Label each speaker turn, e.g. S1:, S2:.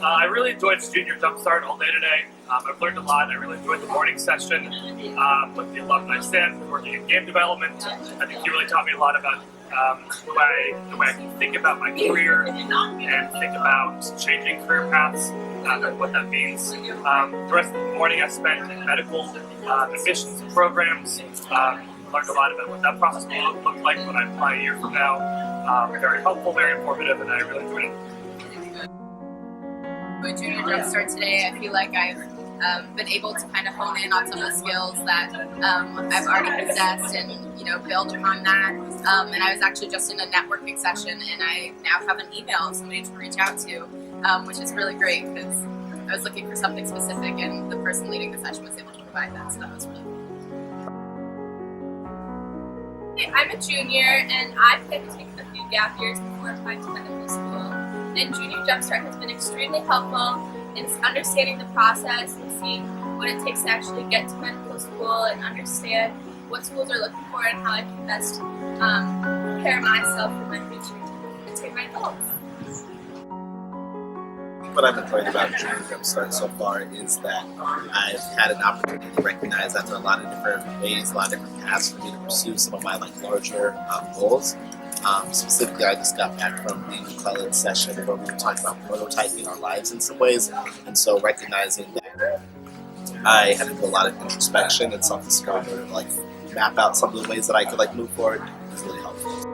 S1: I really enjoyed Junior Jumpstart all day today. I've learned a lot. I really enjoyed the morning session with the alumni stand, working in game development. I think he really taught me a lot about the way I can think about my career and think about changing career paths and what that means. The rest of the morning I spent in medical admissions programs. Learned a lot about what that process will look like when I apply a year from now. Very helpful, very informative, and I really enjoyed it.
S2: With Junior Jumpstart today, I feel like I've been able to kind of hone in on some of the skills that I've already possessed and build upon that. And I was actually just in a networking session, and I now have an email of somebody to reach out to, which is really great because I was looking for something specific, and the person leading the session was able to provide that, so that was really cool.
S3: I'm a junior, and I plan to take a few gap years before applying to medical school. And Junior Jumpstart has been extremely helpful in understanding the process and seeing what it takes to actually get to medical school and understand what schools are looking for and how I can best prepare myself for my future to attain my goals.
S4: What I've enjoyed about Junior Jumpstart so far is that I've had an opportunity to recognize that there are a lot of different ways, a lot of different paths for me to pursue some of my larger goals. Specifically, I just got back from the McClellan session where we were talking about prototyping our lives in some ways, and so recognizing that I had to do a lot of introspection and self-discovery to map out some of the ways that I could move forward is really helpful.